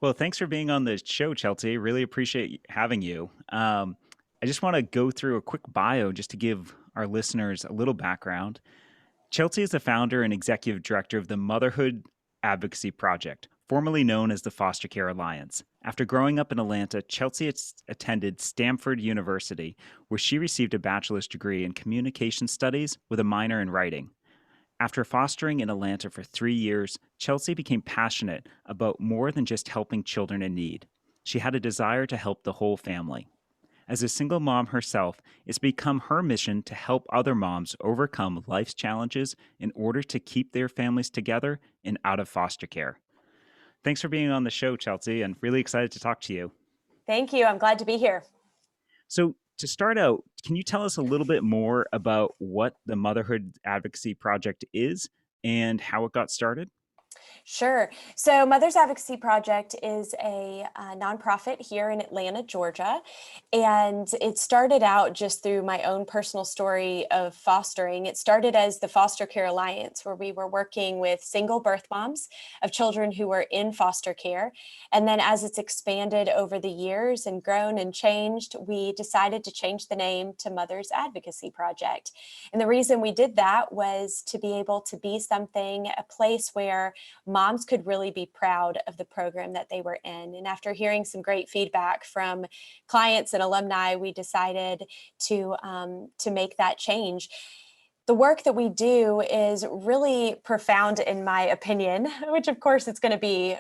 Well, thanks for being on the show, Chelsea. Really appreciate having you. I just want to go through a quick bio just to give our listeners a little background. Chelsea is the founder and executive director of the Motherhood Advocacy Project, formerly known as the Foster Care Alliance. After growing up in Atlanta, Chelsea attended Stanford University, where she received a bachelor's degree in communication studies with a minor in writing. After fostering in Atlanta for 3 years, Chelsea became passionate about more than just helping children in need. She had a desire to help the whole family. As a single mom herself, it's become her mission to help other moms overcome life's challenges in order to keep their families together and out of foster care. Thanks for being on the show, Chelsea, and really excited to talk to you. Thank you. I'm glad to be here. So, to start out, can you tell us a little bit more about what the Motherhood Advocacy Project is and how it got started? Sure. So, Mothers Advocacy Project is a nonprofit here in Atlanta, Georgia. And it started out just through my own personal story of fostering. It started as the Foster Care Alliance, where we were working with single birth moms of children who were in foster care. And then, as it's expanded over the years and grown and changed, we decided to change the name to Mothers Advocacy Project. And the reason we did that was to be able to be something, a place where moms could really be proud of the program that they were in. And after hearing some great feedback from clients and alumni, we decided to make that change. The work that we do is really profound, in my opinion, which of course it's going to be,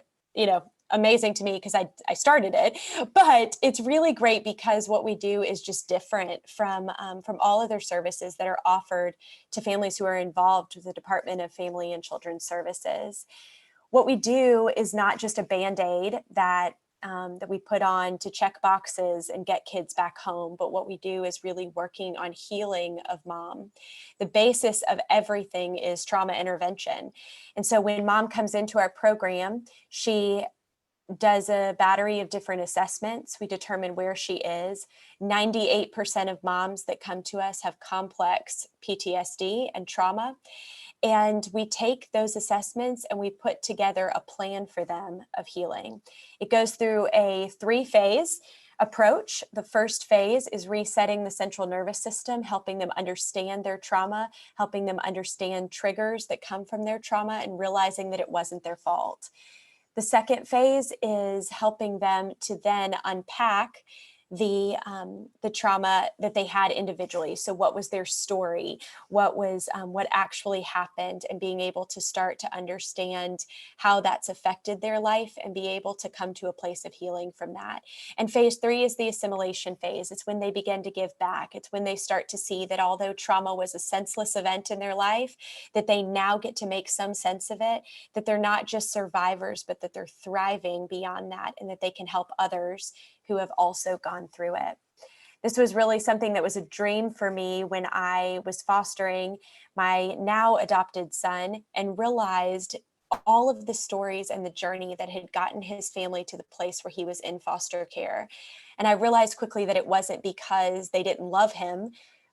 amazing to me because I started it, but it's really great because what we do is just different from all other services that are offered to families who are involved with the Department of Family and Children's Services. What we do is not just a Band-Aid that we put on to check boxes and get kids back home, but what we do is really working on healing of mom. The basis of everything is trauma intervention. And so when mom comes into our program, she does a battery of different assessments. We determine where she is. 98% of moms that come to us have complex PTSD and trauma. And we take those assessments and we put together a plan for them of healing. It goes through a 3-phase approach. The first phase is resetting the central nervous system, helping them understand their trauma, helping them understand triggers that come from their trauma, and realizing that it wasn't their fault. The second phase is helping them to then unpack the trauma that they had individually. So what was their story? What actually happened, and being able to start to understand how that's affected their life and be able to come to a place of healing from that. And phase 3 is the assimilation phase. It's when they begin to give back. It's when they start to see that although trauma was a senseless event in their life, that they now get to make some sense of it, that they're not just survivors, but that they're thriving beyond that, and that they can help others who have also gone through it. This was really something that was a dream for me when I was fostering my now adopted son and realized all of the stories and the journey that had gotten his family to the place where he was in foster care. And I realized quickly that it wasn't because they didn't love him,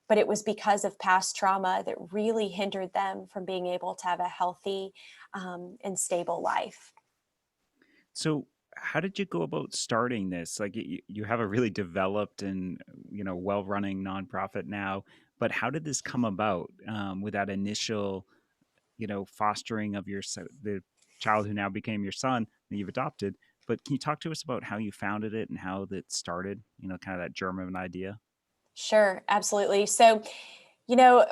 but it was because of past trauma that really hindered them from being able to have a healthy and stable life. So, how did you go about starting this? Like, you have a really developed and well-running nonprofit now, but how did this come about with that initial fostering of the child who now became your son that you've adopted? But can you talk to us about how you founded it and how that started? Kind of that germ of an idea. Sure, absolutely. So,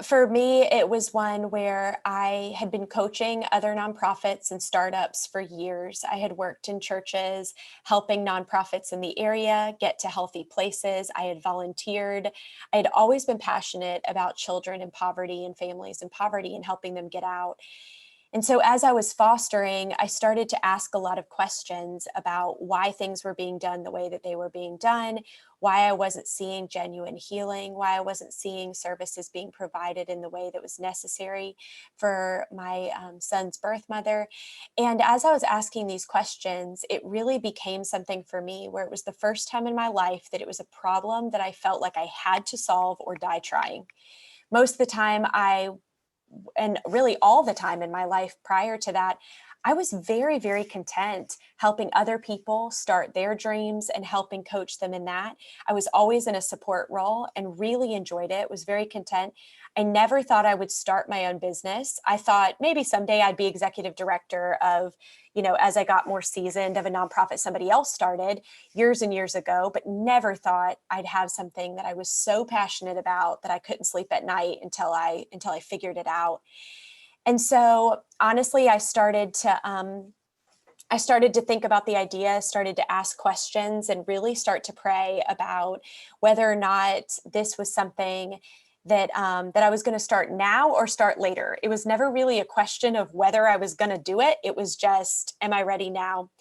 for me, it was one where I had been coaching other nonprofits and startups for years. I had worked in churches, helping nonprofits in the area get to healthy places. I had volunteered. I had always been passionate about children in poverty and families in poverty and helping them get out. And so as I was fostering, I started to ask a lot of questions about why things were being done the way that they were being done, why I wasn't seeing genuine healing, why I wasn't seeing services being provided in the way that was necessary for my son's birth mother. And as I was asking these questions, it really became something for me where it was the first time in my life that it was a problem that I felt like I had to solve or die trying. Most of the time, and really all the time in my life prior to that, I was very, very content helping other people start their dreams and helping coach them in that. I was always in a support role and really enjoyed it, was very content. I never thought I would start my own business. I thought maybe someday I'd be executive director of, as I got more seasoned, of a nonprofit somebody else started years and years ago, but never thought I'd have something that I was so passionate about that I couldn't sleep at night until I figured it out. And so honestly, I started to think about the idea, started to ask questions, and really start to pray about whether or not this was something that that I was going to start now or start later. It was never really a question of whether I was going to do it. It was just, am I ready now?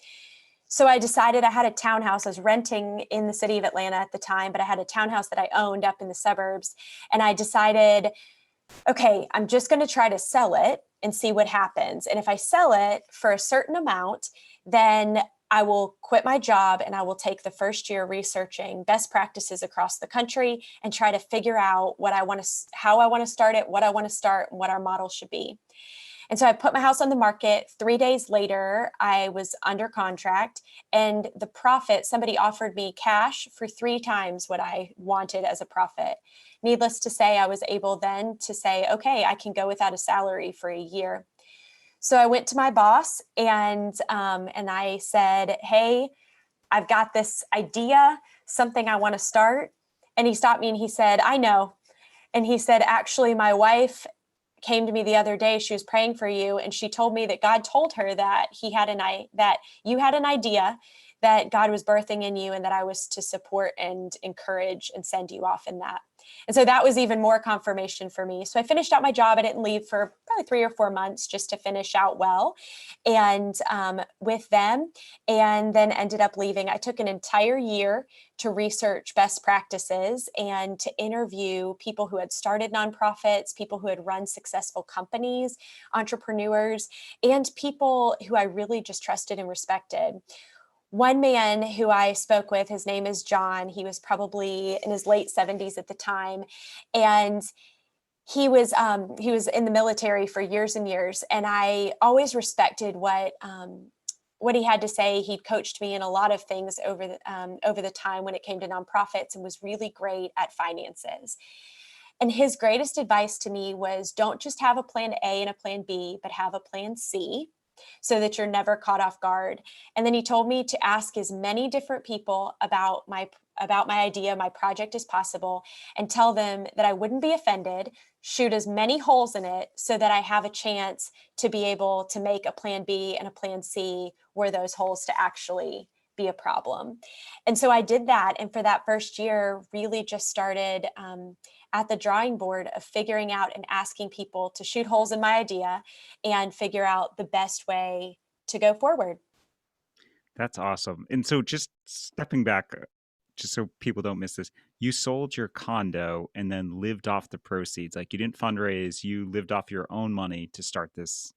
So I decided, I had a townhouse. I was renting in the city of Atlanta at the time, but I had a townhouse that I owned up in the suburbs. And I decided, okay, I'm just going to try to sell it and see what happens. And if I sell it for a certain amount, then I will quit my job and I will take the first year researching best practices across the country and try to figure out how I want to start it, what I want to start, and what our model should be. And so I put my house on the market. 3 days later, I was under contract, and the profit, somebody offered me cash for 3 times what I wanted as a profit. Needless to say, I was able then to say, okay, I can go without a salary for a year. So I went to my boss and I said, hey, I've got this idea, something I want to start. And he stopped me and he said, I know. And he said, actually, my wife came to me the other day. She was praying for you, and she told me that God told her that that you had an idea that God was birthing in you, and that I was to support and encourage and send you off in that. And so that was even more confirmation for me. So I finished out my job. I didn't leave for probably 3 or 4 months just to finish out well, and with them, and then ended up leaving. I took an entire year to research best practices and to interview people who had started nonprofits, people who had run successful companies, entrepreneurs, and people who I really just trusted and respected. One man who I spoke with, his name is John. He was probably in his late 70s at the time, and he was in the military for years and years, and I always respected what he had to say. He'd coached me in a lot of things over the time when it came to nonprofits, and was really great at finances. And his greatest advice to me was, don't just have a plan A and a plan B, but have a plan C, so that you're never caught off guard. And then he told me to ask as many different people about my idea, my project as possible, and tell them that I wouldn't be offended, shoot as many holes in it so that I have a chance to be able to make a plan B and a plan C were those holes to actually be a problem. And so I did that. And for that first year, really just started at the drawing board of figuring out and asking people to shoot holes in my idea and figure out the best way to go forward. That's awesome. And so just stepping back, just so people don't miss this, you sold your condo and then lived off the proceeds. Like, you didn't fundraise, you lived off your own money to start this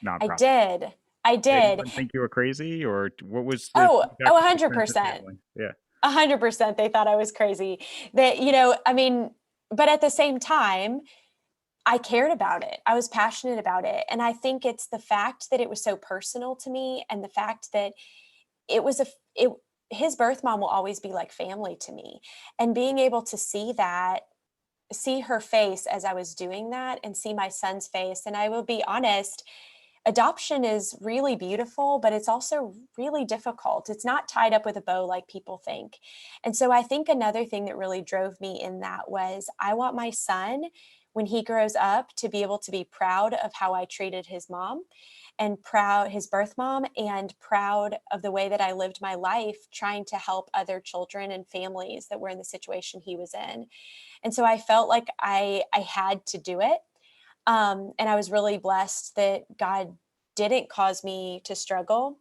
I nonprofit. did. I Did did. anyone think you were crazy, or what was the Oh, feedback oh, from your friends and 100%. family? Yeah. 100%. They thought I was crazy. That, I mean, but at the same time, I cared about it. I was passionate about it. And I think it's the fact that it was so personal to me, and the fact that it was it his birth mom will always be like family to me. And being able to see her face as I was doing that, and see my son's face. And I will be honest, adoption is really beautiful, but it's also really difficult. It's not tied up with a bow like people think. And so I think another thing that really drove me in that was, I want my son, when he grows up, to be able to be proud of how I treated his mom, and proud his birth mom, and proud of the way that I lived my life trying to help other children and families that were in the situation he was in. And so I felt like I had to do it. And I was really blessed that God didn't cause me to struggle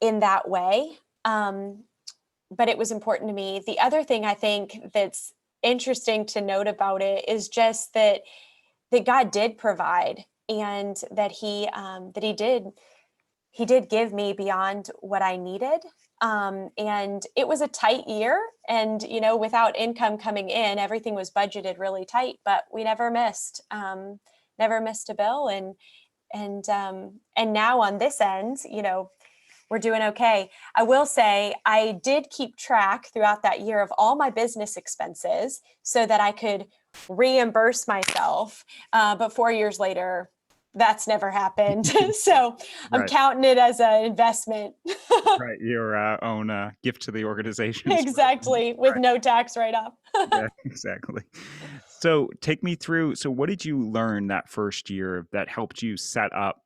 in that way. But it was important to me. The other thing I think that's interesting to note about it is just that God did provide, and that he did give me beyond what I needed. And it was a tight year, and without income coming in, everything was budgeted really tight, but we never missed a bill. And now on this end, we're doing okay. I will say I did keep track throughout that year of all my business expenses so that I could reimburse myself. But 4 years later, that's never happened. So I'm Right. counting it as an investment. Right. Your own gift to the organization. Exactly, with Right. no tax write-off. Yeah, exactly. So take me through. So what did you learn that first year that helped you set up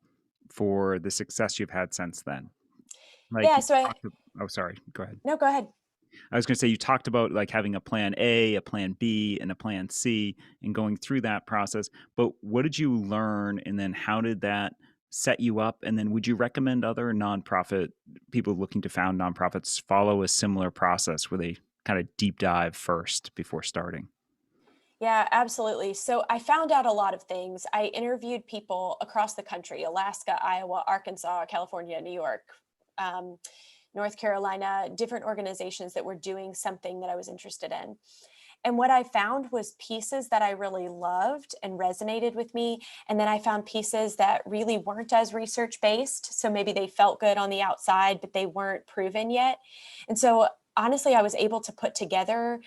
for the success you've had since then? Like Yeah, you so I talked. Oh, sorry. Go ahead. no, go ahead. I was going to say you talked about like having a plan A, a plan B, and a plan C, and going through that process. But what did you learn, and then how did that set you up? And then would you recommend other nonprofit people looking to found nonprofits follow a similar process where they kind of deep dive first before starting? Yeah, absolutely. So I found out a lot of things. I interviewed people across the country: Alaska, Iowa, Arkansas, California, New York, um, North Carolina, different organizations that were doing something that I was interested in. And what I found was pieces that I really loved and resonated with me. And then I found pieces that really weren't as research based. So maybe they felt good on the outside, but they weren't proven yet. And so honestly, I was able to put together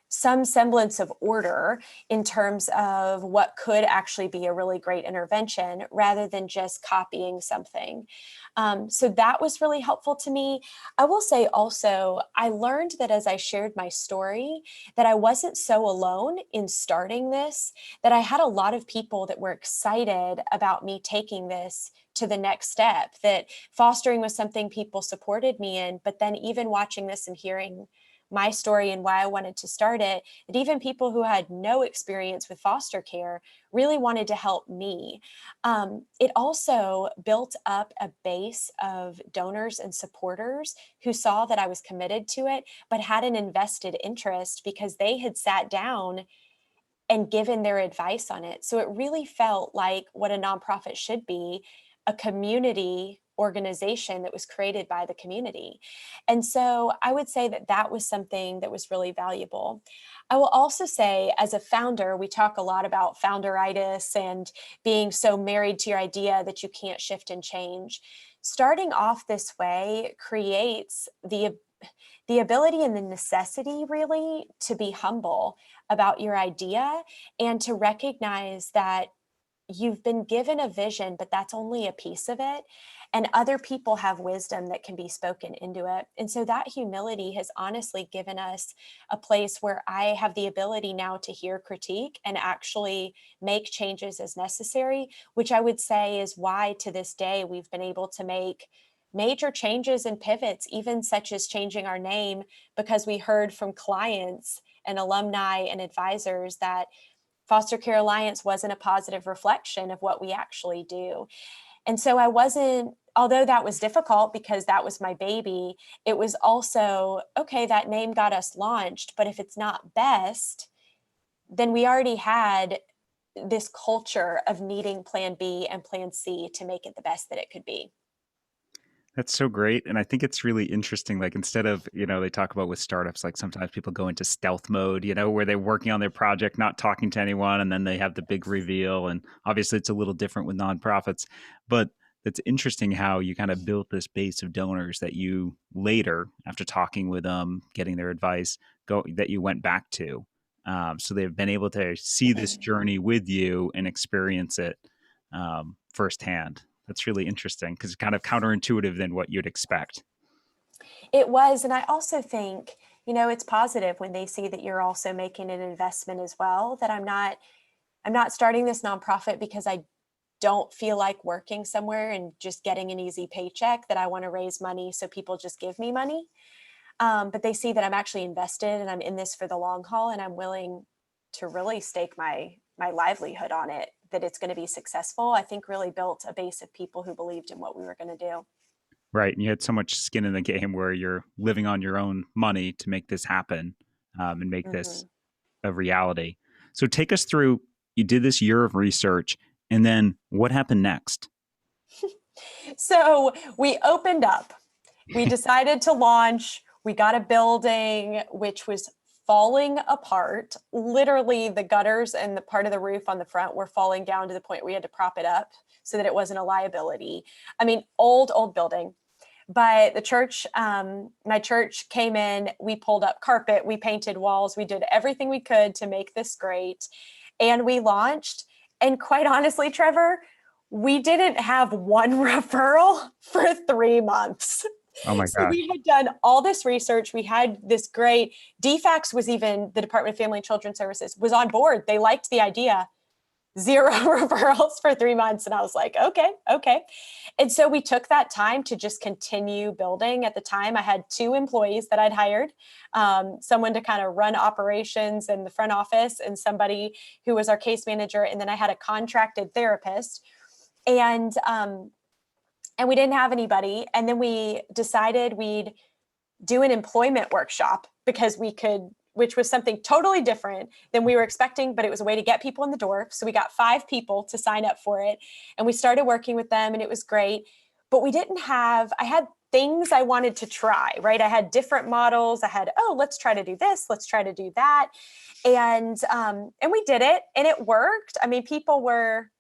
some semblance of order in terms of what could actually be a really great intervention rather than just copying something. So that was really helpful to me. I will say also, I learned that as I shared my story, that I wasn't so alone in starting this, that I had a lot of people that were excited about me taking this to the next step, that fostering was something people supported me in. But then, even watching this and hearing my story and why I wanted to start it, that even people who had no experience with foster care really wanted to help me. It also built up a base of donors and supporters who saw that I was committed to it, but had an invested interest because they had sat down and given their advice on it. So it really felt like what a nonprofit should be: a community organization that was created by the community. And so I would say that that was something that was really valuable. I will also say, as a founder, we talk a lot about founderitis and being so married to your idea that you can't shift and change. Starting off this way creates the ability and the necessity, really, to be humble about your idea and to recognize that you've been given a vision, but that's only a piece of it. And other people have wisdom that can be spoken into it. And so that humility has honestly given us a place where I have the ability now to hear critique and actually make changes as necessary, which I would say is why to this day we've been able to make major changes and pivots, even such as changing our name, because we heard from clients and alumni and advisors that Foster Care Alliance wasn't a positive reflection of what we actually do. And so I wasn't, although that was difficult because that was my baby, it was also, okay, that name got us launched, but if it's not best, then we already had this culture of needing plan B and plan C to make it the best that it could be. That's so great. And I think it's really interesting. Like, instead of, they talk about with startups, like sometimes people go into stealth mode, where they're working on their project, not talking to anyone, and then they have the big reveal. And obviously, it's a little different with nonprofits. But it's interesting how you kind of built this base of donors that you later, after talking with them, getting their advice, that you went back to. So they've been able to see this journey with you and experience it firsthand. That's really interesting because it's kind of counterintuitive than what you'd expect. It was. And I also think, it's positive when they see that you're also making an investment as well, that I'm not starting this nonprofit because I don't feel like working somewhere and just getting an easy paycheck, that I want to raise money so people just give me money. But they see that I'm actually invested and I'm in this for the long haul, and I'm willing to really stake my livelihood on it, that it's going to be successful. I think really built a base of people who believed in what we were going to do. Right. And you had so much skin in the game where you're living on your own money to make this happen, and make this Mhm. a reality. So take us through, you did this year of research, and then what happened next? So we opened up. We decided to launch. We got a building, which was falling apart. Literally, the gutters and the part of the roof on the front were falling down to the point we had to prop it up so that it wasn't a liability. I mean, old building. But the church, my church came in, we pulled up carpet, we painted walls, we did everything we could to make this great. And we launched. And quite honestly, Trevor, we didn't have one referral for 3 months. Oh my So gosh. we had done all this research. We had this great DFACS was even the Department of Family and Children Services was on board. They liked the idea. Zero referrals for 3 months. And I was like, okay. And so we took that time to just continue building. At the time, I had 2 employees that I'd hired, someone to kind of run operations in the front office and somebody who was our case manager. And then I had a contracted therapist. And we didn't have anybody. And then we decided we'd do an employment workshop because we could, which was something totally different than we were expecting, but it was a way to get people in the door. So we got 5 people to sign up for it. And we started working with them and it was great. But I had things I wanted to try, right? I had different models. I had, let's try to do this. Let's try to do that. And we did it and it worked. I mean,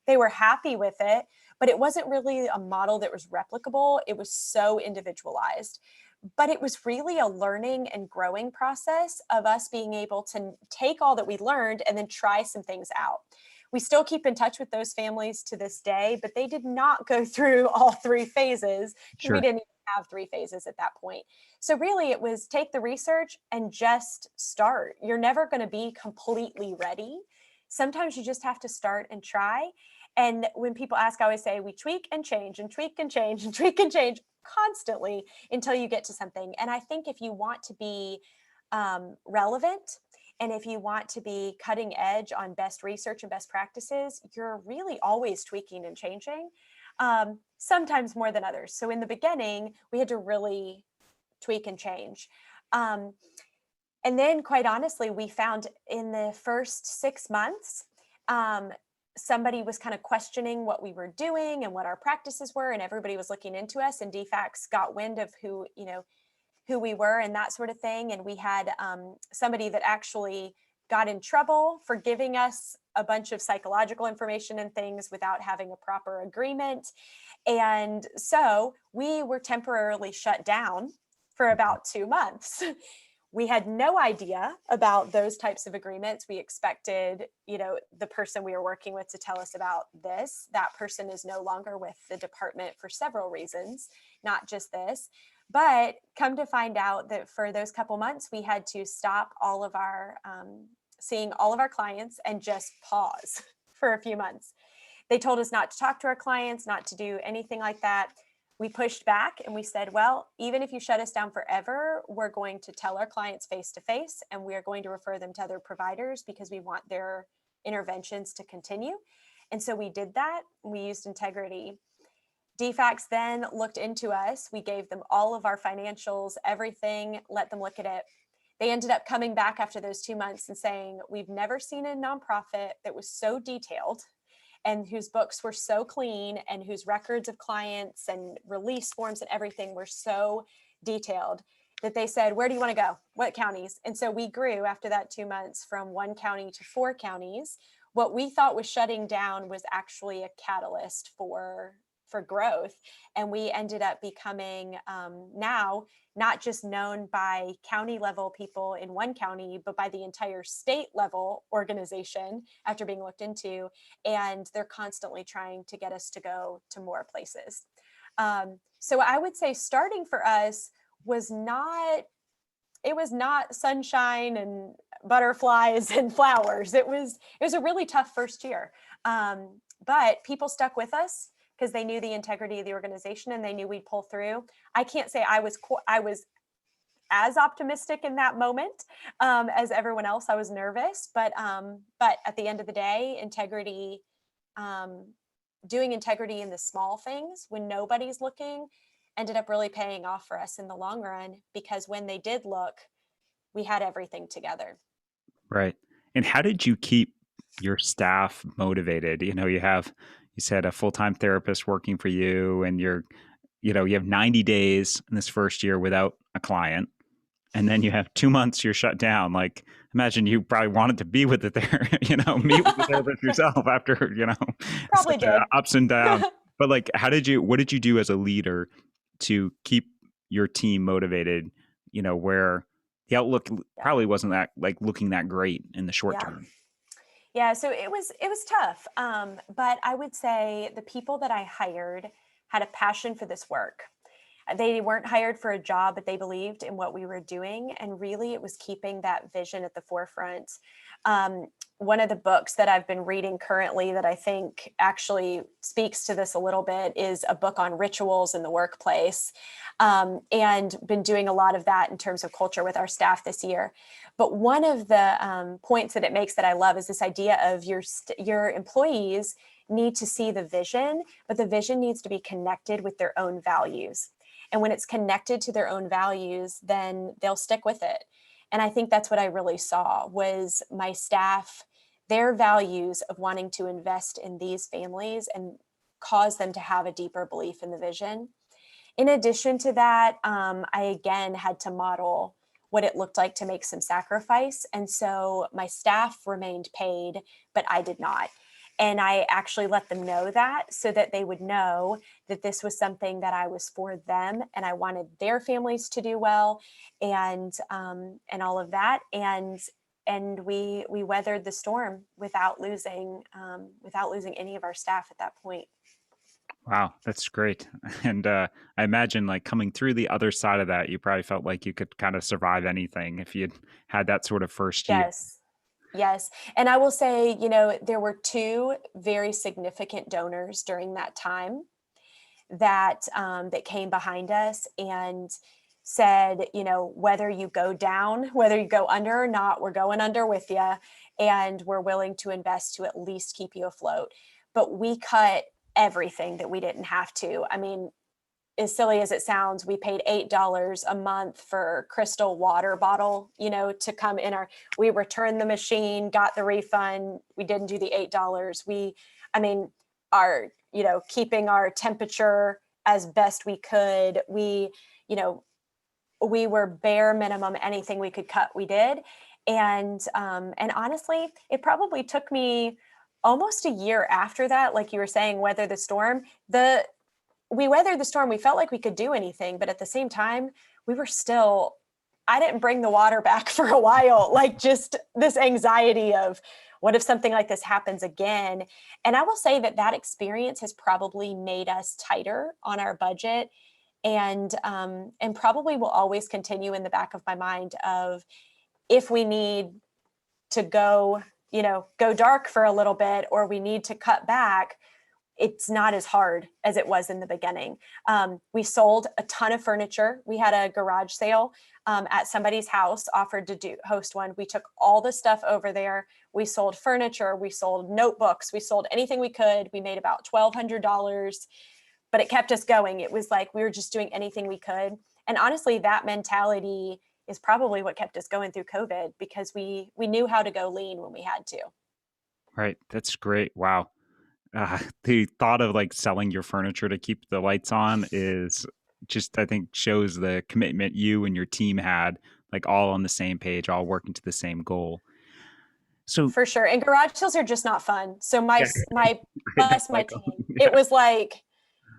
they were happy with it, but it wasn't really a model that was replicable. It was so individualized. But it was really a learning and growing process of us being able to take all that we learned and then try some things out. We still keep in touch with those families to this day, but they did not go through all 3 phases because we Sure. didn't even have 3 phases at that point. So really it was take the research and just start. You're never going to be completely ready. Sometimes you just have to start and try. And when people ask, I always say we tweak and change and tweak and change and tweak and change constantly until you get to something. And I think if you want to be relevant and if you want to be cutting edge on best research and best practices, you're really always tweaking and changing, sometimes more than others. So in the beginning, we had to really tweak and change. And then quite honestly, we found in the first 6 months, somebody was kind of questioning what we were doing and what our practices were, and everybody was looking into us, and DFACS got wind of who we were and that sort of thing. And we had somebody that actually got in trouble for giving us a bunch of psychological information and things without having a proper agreement. And so we were temporarily shut down for about 2 months. We had no idea about those types of agreements. We expected, the person we were working with to tell us about this. That person is no longer with the department for several reasons, not just this. But come to find out that for those couple months, we had to stop all of our seeing all of our clients and just pause for a few months. They told us not to talk to our clients, not to do anything like that. We pushed back and we said, well, even if you shut us down forever, we're going to tell our clients face to face and we are going to refer them to other providers because we want their interventions to continue. And so we did that. We used integrity. DFACS then looked into us. We gave them all of our financials, everything, let them look at it. They ended up coming back after those 2 months and saying, we've never seen a nonprofit that was so detailed and whose books were so clean and whose records of clients and release forms and everything were so detailed that they said, where do you want to go? What counties? And so we grew after that 2 months from 1 county to 4 counties. What we thought was shutting down was actually a catalyst for growth. And we ended up becoming now not just known by county level people in 1 county, but by the entire state level organization after being looked into. And they're constantly trying to get us to go to more places. So I would say starting for us was not sunshine and butterflies and flowers. It was a really tough first year. But people stuck with us because they knew the integrity of the organization and they knew we'd pull through. I can't say I was as optimistic in that moment as everyone else. I was nervous, but at the end of the day, integrity, doing integrity in the small things when nobody's looking ended up really paying off for us in the long run, because when they did look, we had everything together. Right. And how did you keep your staff motivated? You said a full-time therapist working for you and you have 90 days in this first year without a client. and then you have 2 months you're shut down. Like, imagine you probably wanted to be with the meet with the therapist yourself after Probably such did. ups and downs. But like, what did you do as a leader to keep your team motivated, where the outlook Yeah. probably wasn't that like looking that great in the short Yeah. term? Yeah, so it was tough, but I would say the people that I hired had a passion for this work. They weren't hired for a job, but they believed in what we were doing, and really, it was keeping that vision at the forefront. Um, One of the books that I've been reading currently that I think actually speaks to this a little bit is a book on rituals in the workplace, and been doing a lot of that in terms of culture with our staff this year. But one of the points that it makes that I love is this idea of your employees need to see the vision, but the vision needs to be connected with their own values. And when it's connected to their own values, then they'll stick with it. And I think that's what I really saw was my staff, their values of wanting to invest in these families and cause them to have a deeper belief in the vision. In addition to that, I again had to model what it looked like to make some sacrifice. And so my staff remained paid, but I did not. And I actually let them know that so that they would know that this was something that I was for them and I wanted their families to do well, and all of that. And we weathered the storm without losing any of our staff at that point. Wow, that's great. And I imagine like coming through the other side of that, you probably felt like you could kind of survive anything if you'd had that sort of first year. Yes. Yes. And I will say, there were two very significant donors during that time that came behind us and said, whether you go down, whether you go under or not, we're going under with you, and we're willing to invest to at least keep you afloat. But we cut everything that we didn't have to. I mean, as silly as it sounds, we paid $8 a month for crystal water bottle, to come in we returned the machine, got the refund. We didn't do the $8. I mean, our, keeping our temperature as best we could. You know, we were bare minimum, anything we could cut, we did. And honestly, it probably took me almost a year after that, like you were saying, weather the storm. We weathered the storm. We felt like we could do anything, but at the same time, we were still, I didn't bring the water back for a while, like just this anxiety of what if something like this happens again? And I will say that experience has probably made us tighter on our budget, and probably will always continue in the back of my mind of if we need to go dark for a little bit, or we need to cut back, it's not as hard as it was in the beginning. We sold a ton of furniture. We had a garage sale at somebody's house, offered to host one. We took all the stuff over there. We sold furniture. We sold notebooks. We sold anything we could. We made about $1,200, but it kept us going. It was like we were just doing anything we could. And honestly, that mentality is probably what kept us going through COVID, because we knew how to go lean when we had to. Right. That's great. Wow. The thought of like selling your furniture to keep the lights on is just, I think, shows the commitment you and your team had, like all on the same page, all working to the same goal. So, For sure. And garage sales are just not fun. So yeah, my I don't us, my like them. team, it Yeah. was like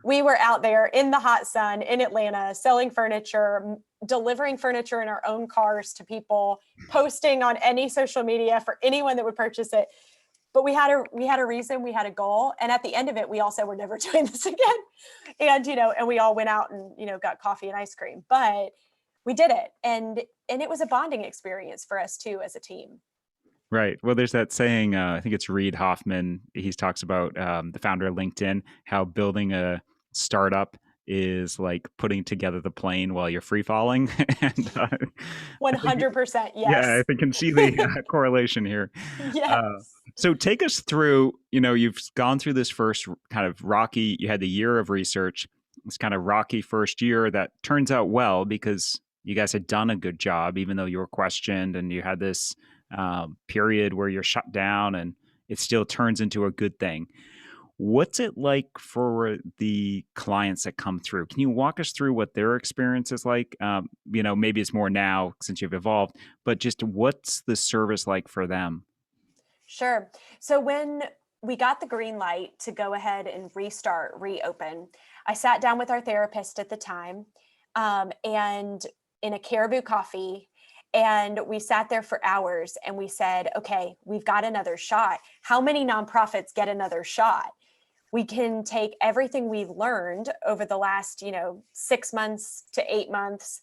we were out there in the hot sun in Atlanta selling furniture, delivering furniture in our own cars to people, posting on any social media for anyone that would purchase it. But we had a reason, we had a goal, and at the end of it, we all said we're never doing this again. And we all went out and got coffee and ice cream, but we did it, and it was a bonding experience for us too as a team. Right. Well, there's that saying, I think it's Reid Hoffman. He talks about the founder of LinkedIn, how building a startup is like putting together the plane while you're free falling. And I think, 100%, yeah, I yes. think can see the correlation here. Uh, Yes. so take us through, you've gone through this first kind of rocky, you had the year of research, this kind of rocky first year that turns out well because you guys had done a good job, even though you were questioned and you had this period where you're shut down and it still turns into a good thing. What's it like for the clients that come through? Can you walk us through what their experience is like? Maybe it's more now since you've evolved, but just what's the service like for them? Sure. So when we got the green light to go ahead and reopen, I sat down with our therapist at the time, and in a caribou coffee, and we sat there for hours and we said, okay, we've got another shot. How many nonprofits get another shot? We can take everything we've learned over the last, 6 months to 8 months,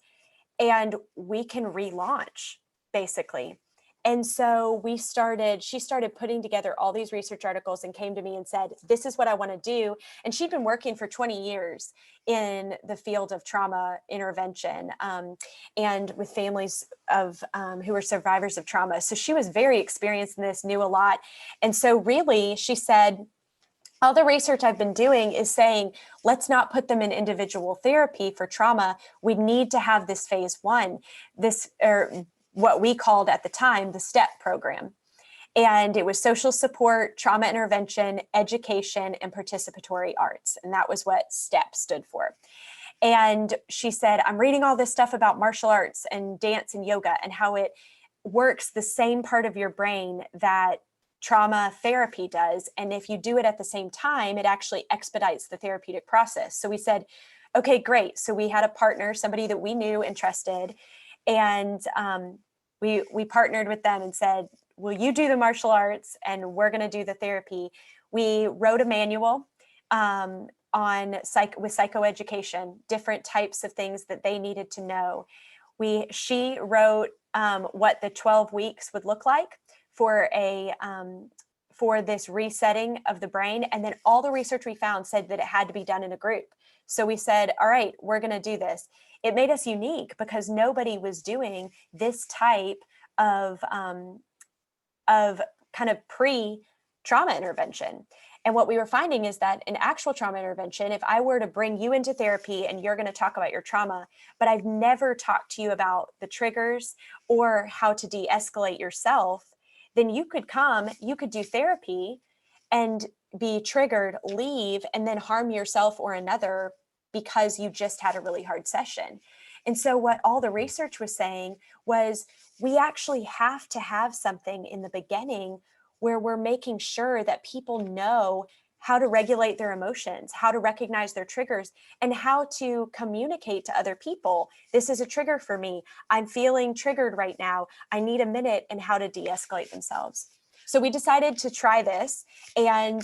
and we can relaunch basically. And so she started putting together all these research articles and came to me and said, this is what I want to do. And she'd been working for 20 years in the field of trauma intervention, and with families of who were survivors of trauma. So she was very experienced in this, knew a lot. And so really she said, all the research I've been doing is saying, let's not put them in individual therapy for trauma. We need to have this phase one, or what we called at the time the STEP program. And it was social support, trauma intervention, education, and participatory arts. And that was what STEP stood for. And she said, I'm reading all this stuff about martial arts and dance and yoga and how it works the same part of your brain that trauma therapy does. And if you do it at the same time, it actually expedites the therapeutic process. So we said, okay, great. So we had a partner, somebody that we knew and trusted. And we partnered with them and said, will you do the martial arts and we're going to do the therapy? We wrote a manual on with psychoeducation, different types of things that they needed to know. She wrote what the 12 weeks would look like for this resetting of the brain. And then all the research we found said that it had to be done in a group. So we said, all right, we're going to do this. It made us unique because nobody was doing this type of kind of pre-trauma intervention. And what we were finding is that in actual trauma intervention, if I were to bring you into therapy and you're going to talk about your trauma, but I've never talked to you about the triggers or how to de-escalate yourself, then you could do therapy and be triggered, leave, and then harm yourself or another because you just had a really hard session. And so what all the research was saying was we actually have to have something in the beginning where we're making sure that people know how to regulate their emotions, how to recognize their triggers, and how to communicate to other people. This is a trigger for me. I'm feeling triggered right now. I need a minute, and how to de-escalate themselves. So we decided to try this and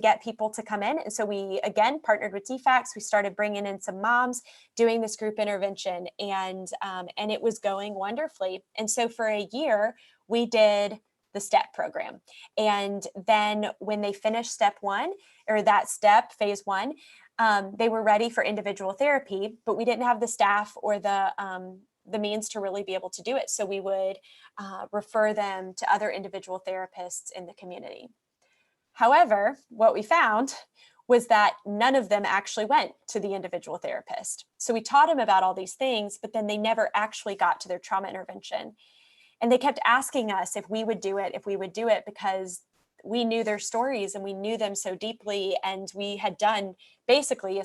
get people to come in. And so we, again, partnered with DFACS. We started bringing in some moms doing this group intervention, and it was going wonderfully. And so for a year, we did the STEP program. And then when they finished step one, or that step, phase one, they were ready for individual therapy, but we didn't have the staff or the means to really be able to do it. So we would refer them to other individual therapists in the community. However, what we found was that none of them actually went to the individual therapist. So we taught them about all these things, but then they never actually got to their trauma intervention. And they kept asking us if we would do it, because we knew their stories and we knew them so deeply. And we had done basically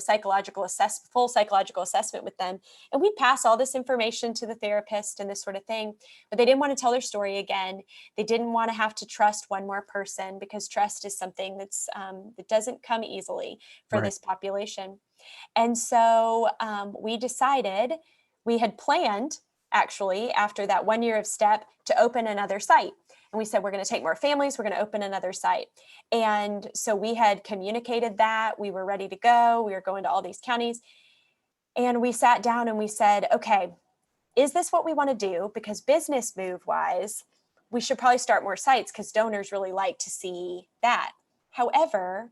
full psychological assessment with them. And we'd pass all this information to the therapist and this sort of thing, but they didn't want to tell their story again. They didn't want to have to trust one more person, because trust is something that doesn't come easily for Right. this population. And so we had planned, actually, after that 1 year of STEP, to open another site. And we said, we're going to take more families, we're going to open another site. And so we had communicated that we were ready to go. We were going to all these counties. And we sat down and we said, okay, is this what we want to do? Because business move wise, we should probably start more sites because donors really like to see that. However,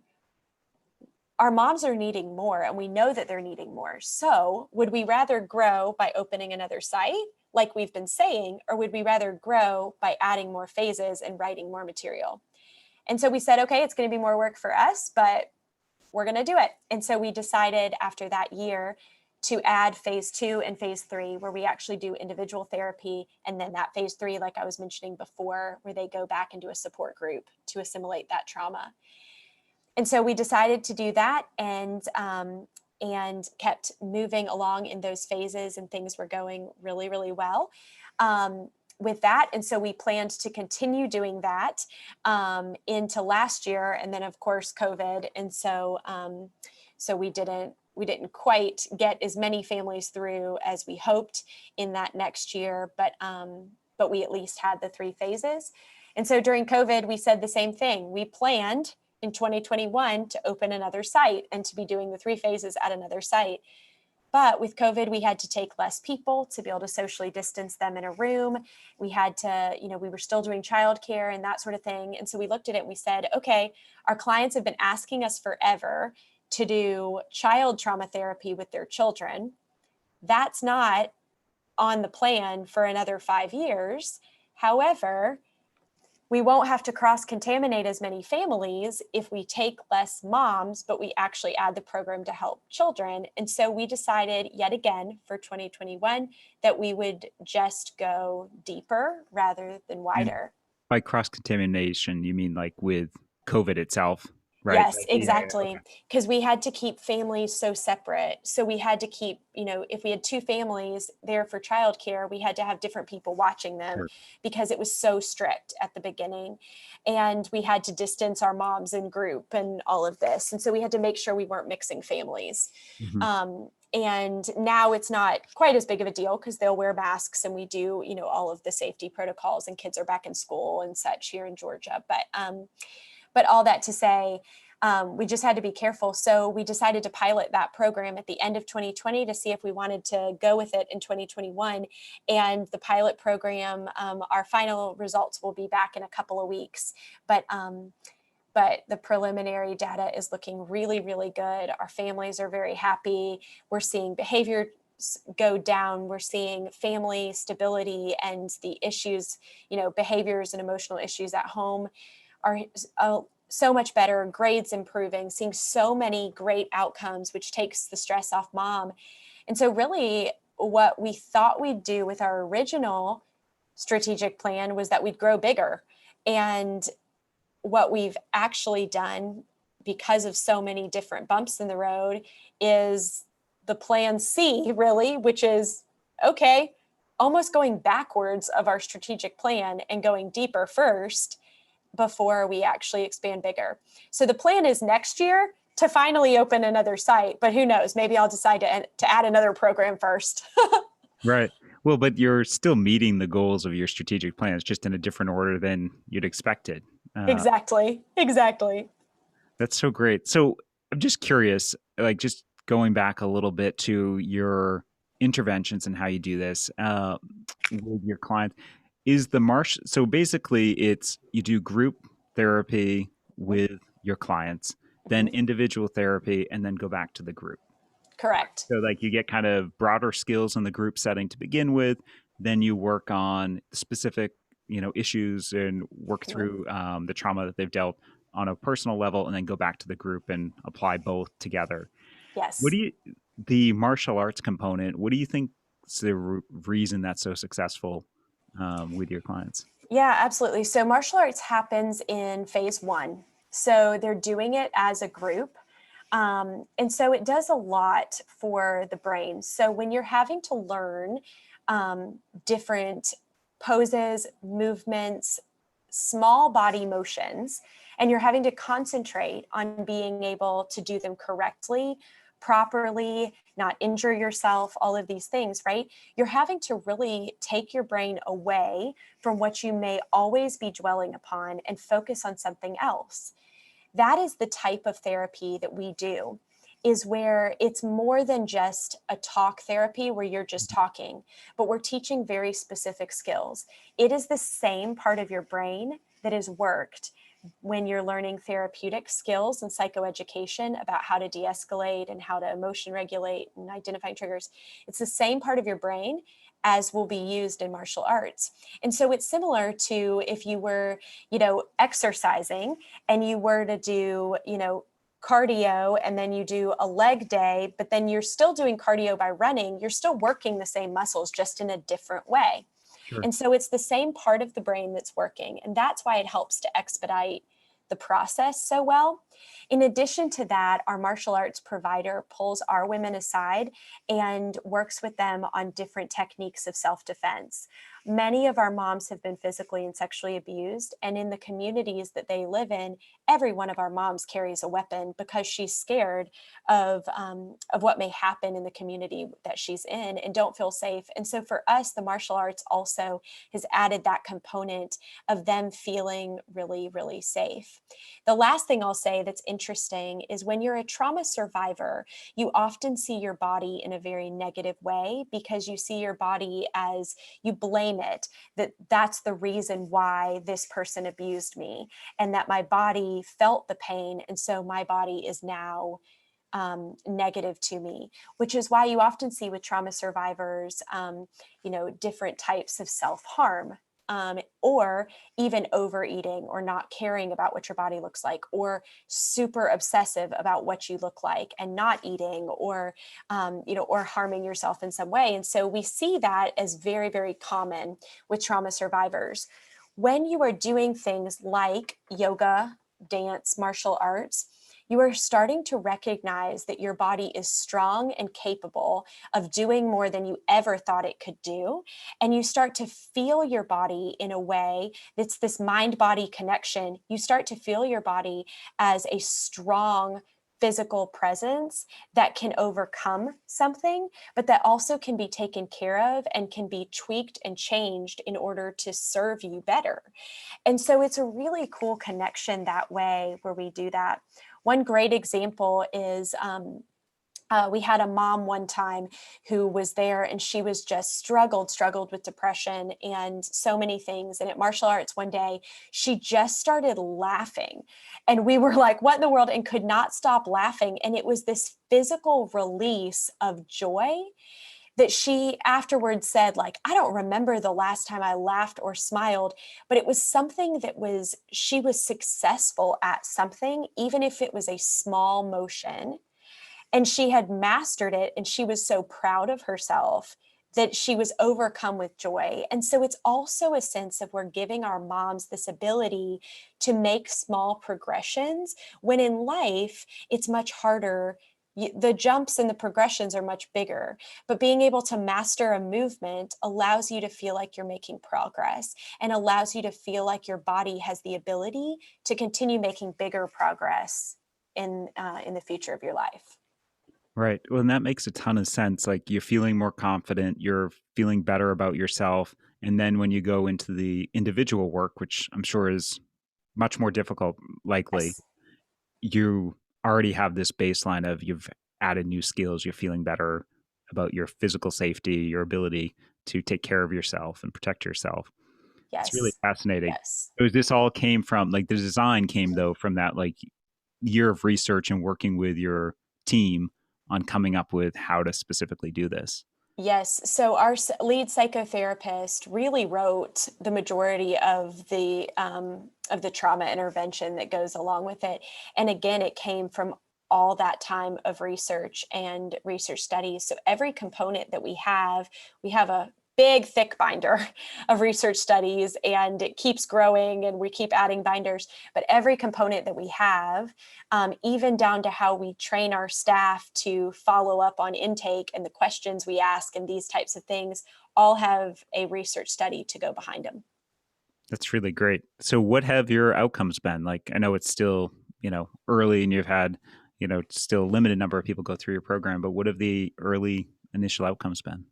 our moms are needing more, and we know that they're needing more. So would we rather grow by opening another site, like we've been saying, or would we rather grow by adding more phases and writing more material? And so we said, okay, it's going to be more work for us, but we're going to do it. And so we decided after that year to add phase 2 and phase 3, where we actually do individual therapy. And then that phase 3, like I was mentioning before, where they go back into a support group to assimilate that trauma. And so we decided to do that, and kept moving along in those phases, and things were going really, really well with that. And so we planned to continue doing that into last year, and then of course COVID. And so we didn't quite get as many families through as we hoped in that next year, but we at least had the 3 phases. And so during COVID, we said the same thing. We planned in 2021 to open another site and to be doing the 3 phases at another site. But with COVID, we had to take less people to be able to socially distance them in a room. We had to, we were still doing childcare and that sort of thing. And so we looked at it and we said, okay, our clients have been asking us forever to do child trauma therapy with their children. That's not on the plan for another 5 years. However, we won't have to cross-contaminate as many families if we take less moms, but we actually add the program to help children. And so we decided yet again for 2021 that we would just go deeper rather than And wider. by cross contamination, you mean like with COVID itself, right? Yes, Like, yeah, yeah, exactly. okay. Because we had to keep families so separate. So we had to keep, if we had 2 families there for childcare, we had to have different people watching them Sure. because it was so strict at the beginning. And we had to distance our moms in group and all of this. And so we had to make sure we weren't mixing families. Mhm. And now it's not quite as big of a deal because they'll wear masks and we do, all of the safety protocols, and kids are back in school and such here in Georgia. But all that to say, we just had to be careful. So we decided to pilot that program at the end of 2020 to see if we wanted to go with it in 2021. And the pilot program, our final results will be back in a couple of weeks. But the preliminary data is looking really, really good. Our families are very happy. We're seeing behavior go down. We're seeing family stability, and the issues, behaviors and emotional issues at home are so much better, grades improving, seeing so many great outcomes, which takes the stress off mom. And so really what we thought we'd do with our original strategic plan was that we'd grow bigger. And what we've actually done, because of so many different bumps in the road, is the plan C, really, which is, okay, almost going backwards of our strategic plan and going deeper first before we actually expand bigger. So the plan is next year to finally open another site, but who knows, maybe I'll decide to add another program first. Right. Well, but you're still meeting the goals of your strategic plans, just in a different order than you'd expected. Uh, Exactly. that's so great. So I'm just curious, like just going back a little bit to your interventions and how you do this with your clients. Is the marsh? So basically, it's you do group therapy with your clients, then Mhm. individual therapy, and then go back to the group. Correct. So like you get kind of broader skills in the group setting to begin with, then you work on specific, issues and work Mhm. through the trauma that they've dealt on a personal level, and then go back to the group and apply both together. What Yes. do you, the martial arts component, what do you think is the reason that's so successful with your clients? Yeah, absolutely. So martial arts happens in phase 1. So they're doing it as a group. And so it does a lot for the brain. So when you're having to learn different poses, movements, small body motions, and you're having to concentrate on being able to do them correctly, properly, not injure yourself, all of these things, right? You're having to really take your brain away from what you may always be dwelling upon and focus on something else. That is the type of therapy that we do, is where it's more than just a talk therapy where you're just talking, but we're teaching very specific skills. It is the same part of your brain that is worked when you're learning therapeutic skills and psychoeducation about how to de-escalate and how to emotion regulate and identifying triggers. It's the same part of your brain as will be used in martial arts. And so it's similar to if you were, exercising and you were to do, cardio, and then you do a leg day, but then you're still doing cardio by running, you're still working the same muscles, just in a different way. Sure. And so it's the same part of the brain that's working. And that's why it helps to expedite the process so well. In addition to that, our martial arts provider pulls our women aside and works with them on different techniques of self-defense. Many of our moms have been physically and sexually abused, and in the communities that they live in, every one of our moms carries a weapon because she's scared of what may happen in the community that she's in and don't feel safe. And so for us, the martial arts also has added that component of them feeling really, really safe. The last thing I'll say that's interesting is when you're a trauma survivor, you often see your body in a very negative way because you see your body as you blame it, that that's the reason why this person abused me, and that my body felt the pain. And so my body is now negative to me, which is why you often see with trauma survivors, different types of self-harm. Or even overeating or not caring about what your body looks like, or super obsessive about what you look like and not eating, or harming yourself in some way. And so we see that as very, very common with trauma survivors. When you are doing things like yoga, dance, martial arts, you are starting to recognize that your body is strong and capable of doing more than you ever thought it could do. And you start to feel your body in a way that's this mind-body connection. You start to feel your body as a strong physical presence that can overcome something, but that also can be taken care of and can be tweaked and changed in order to serve you better. And so it's a really cool connection that way where we do that. One great example is we had a mom one time who was there, and she was just struggled with depression and so many things. And at martial arts one day, she just started laughing. And we were like, what in the world? And could not stop laughing. And it was this physical release of joy that she afterwards said, like, I don't remember the last time I laughed or smiled, but it was something that she was successful at something, even if it was a small motion. And she had mastered it, and she was so proud of herself that she was overcome with joy. And so it's also a sense of we're giving our moms this ability to make small progressions when in life it's much harder. The jumps and the progressions are much bigger, but being able to master a movement allows you to feel like you're making progress and allows you to feel like your body has the ability to continue making bigger progress in the future of your life. Right. Well, and that makes a ton of sense. Like you're feeling more confident, you're feeling better about yourself. And then when you go into the individual work, which I'm sure is much more difficult, likely, Yes. you already have this baseline of you've added new skills, you're feeling better about your physical safety, your ability to take care of yourself and protect yourself. It's really Yes. fascinating. Yes. So this all came from like the design came though from that like year of research and working with your team on coming up with how to specifically do this. Yes. So our lead psychotherapist really wrote the majority of the trauma intervention that goes along with it. And again, it came from all that time of research and research studies. So every component that we have a big thick binder of research studies, and it keeps growing and we keep adding binders. But every component that we have, even down to how we train our staff to follow up on intake and the questions we ask and these types of things, all have a research study to go behind them. That's really great. So what have your outcomes been? Like I know it's still, early and you've had, still a limited number of people go through your program, but what have the early initial outcomes been?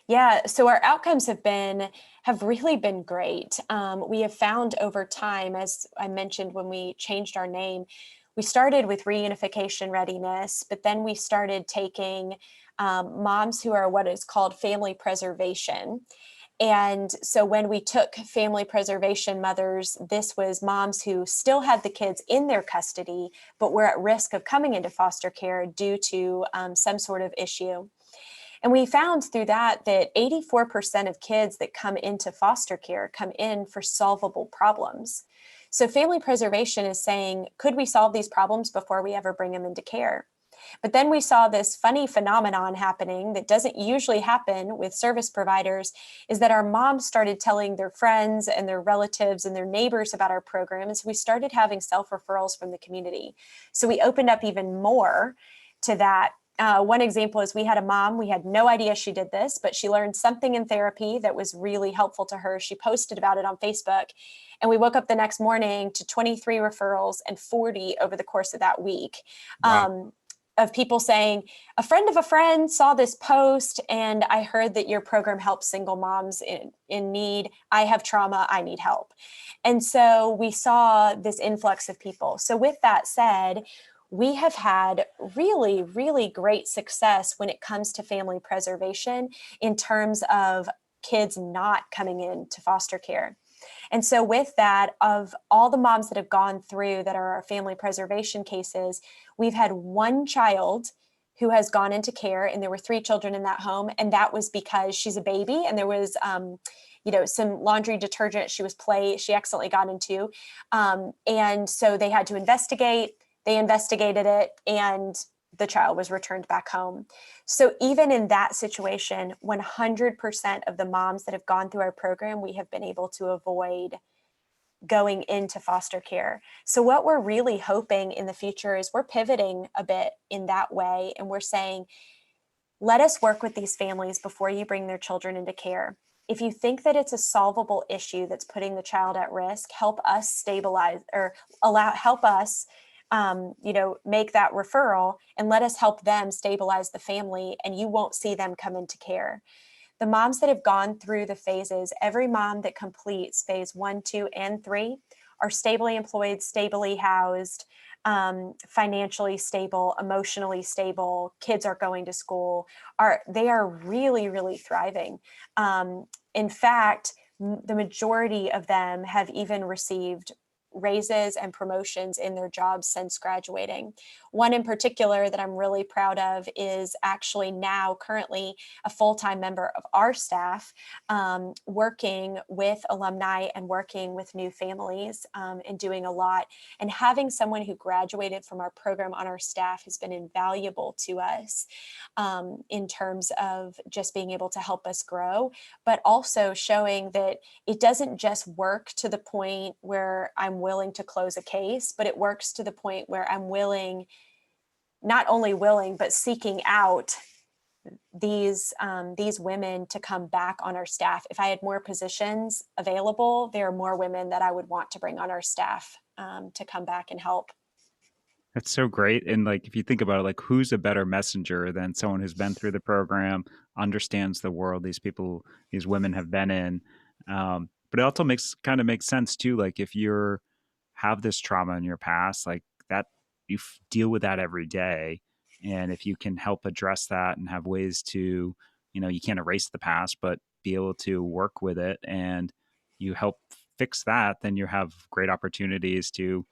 Yeah, so our outcomes have really been great. We have found over time, as I mentioned when we changed our name, we started with reunification readiness, but then we started taking moms who are what is called family preservation. And so when we took family preservation mothers, this was moms who still had the kids in their custody, but were at risk of coming into foster care due to some sort of issue. And we found through that 84% of kids that come into foster care come in for solvable problems. So family preservation is saying, could we solve these problems before we ever bring them into care? But then we saw this funny phenomenon happening that doesn't usually happen with service providers, is that our moms started telling their friends and their relatives and their neighbors about our program. And so we started having self-referrals from the community. So we opened up even more to that. One example is we had a mom, we had no idea she did this, but she learned something in therapy that was really helpful to her. She posted about it on Facebook. And we woke up the next morning to 23 referrals and 40 over the course of that week. Wow. Of people saying, a friend of a friend saw this post and I heard that your program helps single moms in need. I have trauma, I need help. And so we saw this influx of people. So with that said, we have had really, really great success when it comes to family preservation in terms of kids not coming into foster care. And so with that, of all the moms that have gone through that are our family preservation cases, we've had one child who has gone into care, and there were 3 children in that home. And that was because she's a baby and there was, some laundry detergent she accidentally got into. And so they had to investigate. They investigated it, and the child was returned back home. So even in that situation, 100% of the moms that have gone through our program, we have been able to avoid going into foster care. So what we're really hoping in the future is we're pivoting a bit in that way. And we're saying, let us work with these families before you bring their children into care. If you think that it's a solvable issue that's putting the child at risk, help us stabilize or help us make that referral and let us help them stabilize the family, and you won't see them come into care. The moms that have gone through the phases, every mom that completes phase 1, 2, and 3 are stably employed, stably housed, financially stable, emotionally stable, kids are going to school, they are really, really thriving. In fact, the majority of them have even received raises and promotions in their jobs since graduating. One in particular that I'm really proud of is actually now currently a full-time member of our staff, working with alumni and working with new families, and doing a lot. And having someone who graduated from our program on our staff has been invaluable to us, in terms of just being able to help us grow, but also showing that it doesn't just work to the point where I'm willing to close a case, but it works to the point where I'm willing, not only willing, but seeking out these women to come back on our staff. If I had more positions available, there are more women that I would want to bring on our staff, to come back and help. That's so great. And like, if you think about it, like, who's a better messenger than someone who's been through the program, understands the world these women have been in. But it also makes sense too. Like, if you're have this trauma in your past, like that, deal with that every day. And if you can help address that and have ways to, you can't erase the past, but be able to work with it, and you help fix that, then you have great opportunities to,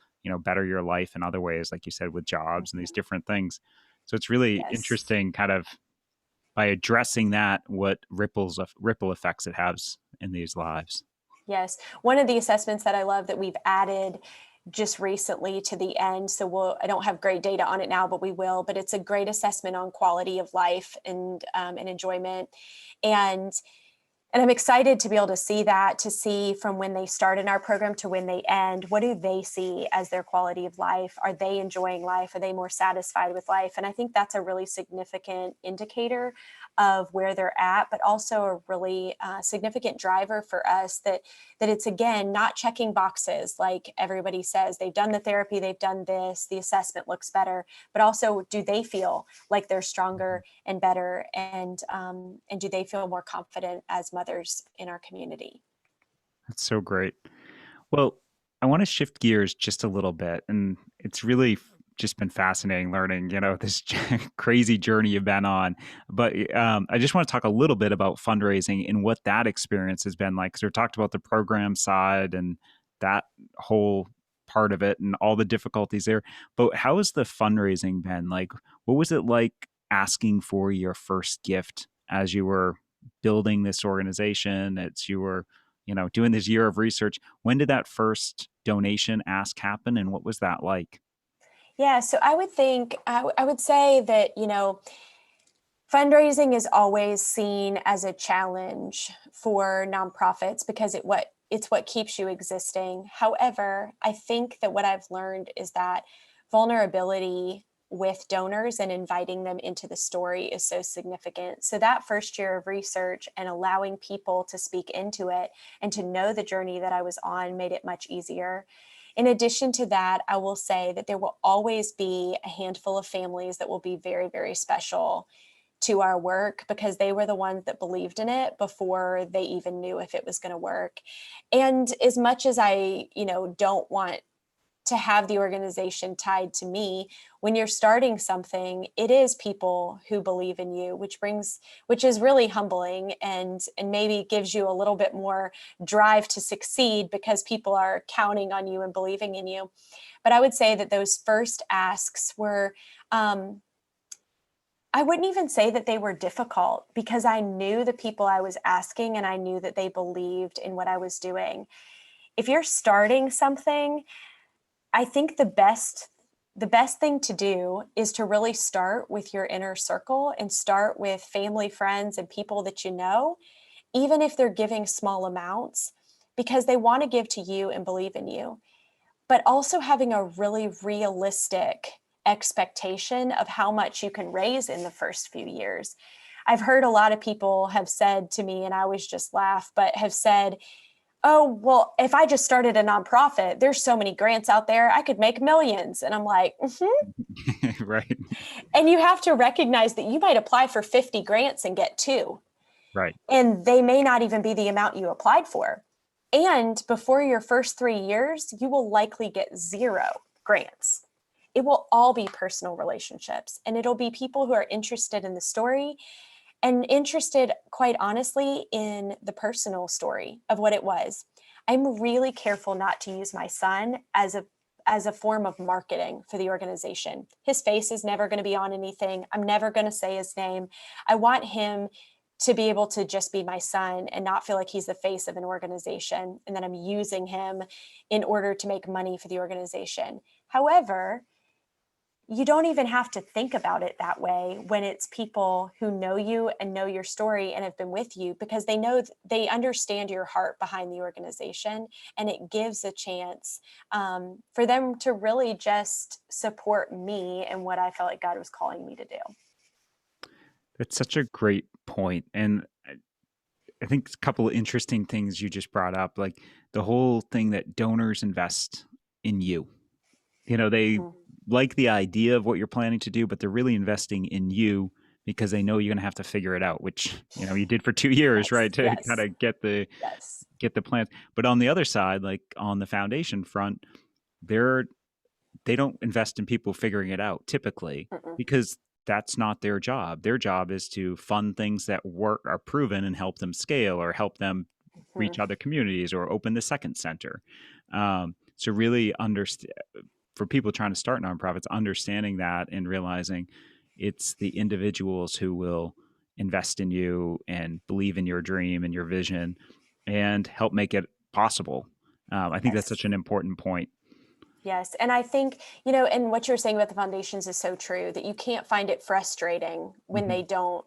better your life in other ways, like you said, with jobs and these Mhm. different things. So it's really Yes. interesting, kind of by addressing that, what ripple effects it has in these lives. Yes. One of the assessments that I love that we've added just recently to the end, so I don't have great data on it now, but we will, but it's a great assessment on quality of life and enjoyment. And and I'm excited to be able to see that, to see from when they start in our program to when they end, what do they see as their quality of life? Are they enjoying life? Are they more satisfied with life? And I think that's a really significant indicator of where they're at, but also a really significant driver for us that it's, again, not checking boxes like everybody says. They've done the therapy, they've done this, the assessment looks better, but also, do they feel like they're stronger and better, and do they feel more confident as mothers in our community? That's so great. Well, I want to shift gears just a little bit, and it's really just been fascinating learning, this crazy journey you've been on. But I just want to talk a little bit about fundraising and what that experience has been like. Because we talked about the program side and that whole part of it and all the difficulties there. But how has the fundraising been? Like, what was it like asking for your first gift as you were building this organization, as you were, doing this year of research? When did that first donation ask happen, and what was that like? Yeah, so I would think, I would say that, fundraising is always seen as a challenge for nonprofits because it's what keeps you existing. However, I think that what I've learned is that vulnerability with donors and inviting them into the story is so significant. So that first year of research and allowing people to speak into it and to know the journey that I was on made it much easier. In addition to that, I will say that there will always be a handful of families that will be very, very special to our work because they were the ones that believed in it before they even knew if it was going to work. And as much as I, don't want to have the organization tied to me, when you're starting something, it is people who believe in you, which is really humbling and maybe gives you a little bit more drive to succeed because people are counting on you and believing in you. But I would say that those first asks were, I wouldn't even say that they were difficult because I knew the people I was asking and I knew that they believed in what I was doing. If you're starting something, I think the best thing to do is to really start with your inner circle and start with family, friends, and people that you know, even if they're giving small amounts, because they want to give to you and believe in you, but also having a really realistic expectation of how much you can raise in the first few years. I've heard a lot of people have said to me, and I always just laugh, but have said, oh, well, if I just started a nonprofit, there's so many grants out there, I could make millions. And I'm like, Right. and you have to recognize that you might apply for 50 grants and get two, Right. and they may not even be the amount you applied for. And before your first 3 years, you will likely get zero grants. It will all be personal relationships, and it'll be people who are interested in the story and interested, quite honestly, in the personal story of what it was. I'm really careful not to use my son as a form of marketing for the organization. His face is never going to be on anything. I'm never going to say his name. I want him to be able to just be my son and not feel like he's the face of an organization and that I'm using him in order to make money for the organization. However, you don't even have to think about it that way when it's people who know you and know your story and have been with you, because they understand your heart behind the organization, and it gives a chance for them to really just support me and what I felt like God was calling me to do. That's such a great point. And I think a couple of interesting things you just brought up, like the whole thing that donors invest in you. They Mhm. like the idea of what you're planning to do, but they're really investing in you because they know you're going to have to figure it out, which, you did for 2 years, Yes, right? To kind yes, of yes. get the plans. But on the other side, like on the foundation front, they're they don't invest in people figuring it out typically Mm-mm. because that's not their job. Their job is to fund things that work, are proven, and help them scale or help them reach Mhm. other communities or open the second center. So really understand, for people trying to start nonprofits, understanding that and realizing it's the individuals who will invest in you and believe in your dream and your vision and help make it possible. I think that's Yes. such an important point. Yes. And I think, and what you're saying about the foundations is so true that you can't find it frustrating when Mhm. they don't.